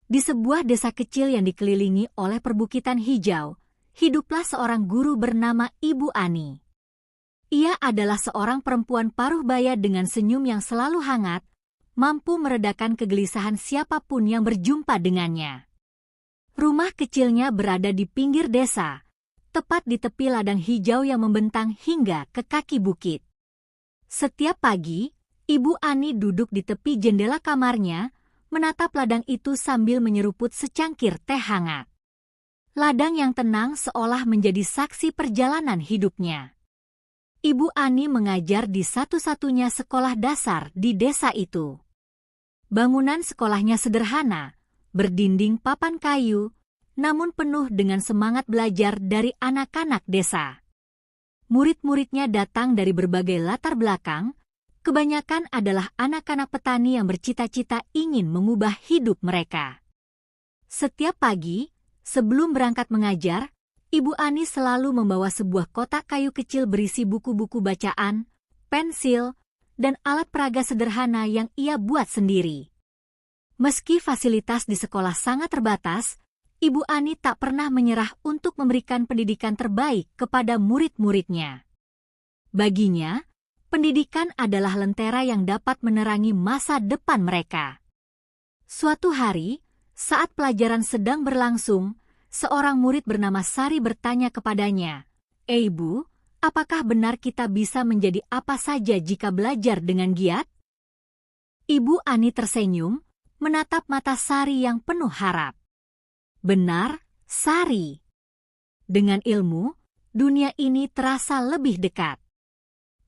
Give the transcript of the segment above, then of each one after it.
Di sebuah desa kecil yang dikelilingi oleh perbukitan hijau, hiduplah seorang guru bernama Ibu Ani. Ia adalah seorang perempuan paruh baya dengan senyum yang selalu hangat, mampu meredakan kegelisahan siapapun yang berjumpa dengannya. Rumah kecilnya berada di pinggir desa, tepat di tepi ladang hijau yang membentang hingga ke kaki bukit. Setiap pagi, Ibu Ani duduk di tepi jendela kamarnya, menatap ladang itu sambil menyeruput secangkir teh hangat. Ladang yang tenang seolah menjadi saksi perjalanan hidupnya. Ibu Ani mengajar di satu-satunya sekolah dasar di desa itu. Bangunan sekolahnya sederhana, berdinding papan kayu, namun penuh dengan semangat belajar dari anak-anak desa. Murid-muridnya datang dari berbagai latar belakang, kebanyakan adalah anak-anak petani yang bercita-cita ingin mengubah hidup mereka. Setiap pagi, sebelum berangkat mengajar, Ibu Ani selalu membawa sebuah kotak kayu kecil berisi buku-buku bacaan, pensil, dan alat peraga sederhana yang ia buat sendiri. Meski fasilitas di sekolah sangat terbatas, Ibu Ani tak pernah menyerah untuk memberikan pendidikan terbaik kepada murid-muridnya. Baginya, pendidikan adalah lentera yang dapat menerangi masa depan mereka. Suatu hari, saat pelajaran sedang berlangsung, seorang murid bernama Sari bertanya kepadanya, "Ibu, apakah benar kita bisa menjadi apa saja jika belajar dengan giat?" Ibu Ani tersenyum, menatap mata Sari yang penuh harap. "Benar, Sari. Dengan ilmu, dunia ini terasa lebih dekat.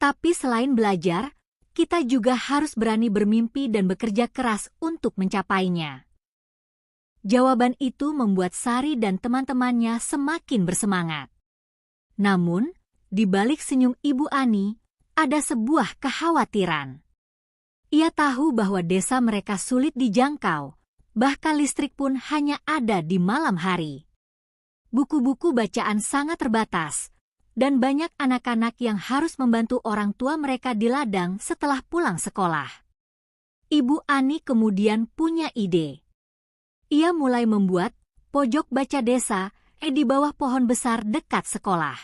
Tapi selain belajar, kita juga harus berani bermimpi dan bekerja keras untuk mencapainya." Jawaban itu membuat Sari dan teman-temannya semakin bersemangat. Namun, di balik senyum Ibu Ani, ada sebuah kekhawatiran. Ia tahu bahwa desa mereka sulit dijangkau, bahkan listrik pun hanya ada di malam hari. Buku-buku bacaan sangat terbatas, dan banyak anak-anak yang harus membantu orang tua mereka di ladang setelah pulang sekolah. Ibu Ani kemudian punya ide. Ia mulai membuat pojok baca desa di bawah pohon besar dekat sekolah.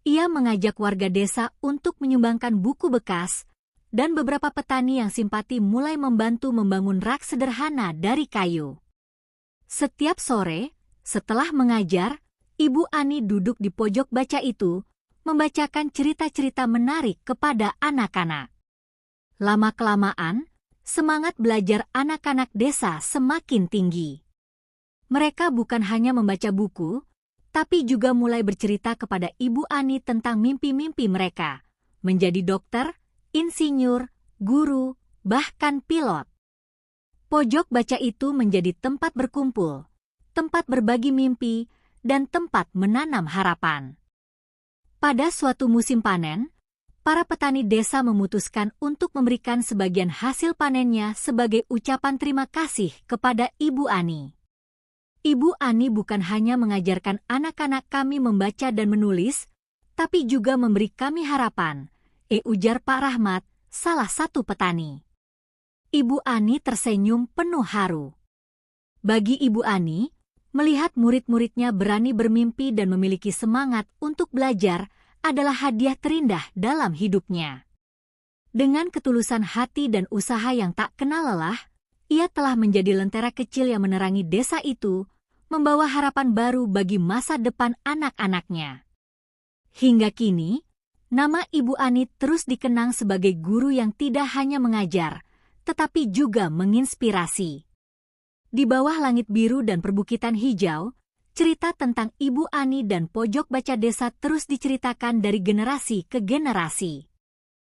Ia mengajak warga desa untuk menyumbangkan buku bekas, dan beberapa petani yang simpati mulai membantu membangun rak sederhana dari kayu. Setiap sore, setelah mengajar, Ibu Ani duduk di pojok baca itu, membacakan cerita-cerita menarik kepada anak-anak. Lama-kelamaan, semangat belajar anak-anak desa semakin tinggi. Mereka bukan hanya membaca buku, tapi juga mulai bercerita kepada Ibu Ani tentang mimpi-mimpi mereka, menjadi dokter, insinyur, guru, bahkan pilot. Pojok baca itu menjadi tempat berkumpul, tempat berbagi mimpi, dan tempat menanam harapan. Pada suatu musim panen, para petani desa memutuskan untuk memberikan sebagian hasil panennya sebagai ucapan terima kasih kepada Ibu Ani. Ibu Ani bukan hanya mengajarkan anak-anak kami membaca dan menulis, tapi juga memberi kami harapan, ujar Pak Rahmat, salah satu petani. Ibu Ani tersenyum penuh haru. Bagi Ibu Ani, melihat murid-muridnya berani bermimpi dan memiliki semangat untuk belajar adalah hadiah terindah dalam hidupnya. Dengan ketulusan hati dan usaha yang tak kenal lelah, ia telah menjadi lentera kecil yang menerangi desa itu, membawa harapan baru bagi masa depan anak-anaknya. Hingga kini, nama Ibu Ani terus dikenang sebagai guru yang tidak hanya mengajar, tetapi juga menginspirasi. Di bawah langit biru dan perbukitan hijau, cerita tentang Ibu Ani dan pojok baca desa terus diceritakan dari generasi ke generasi.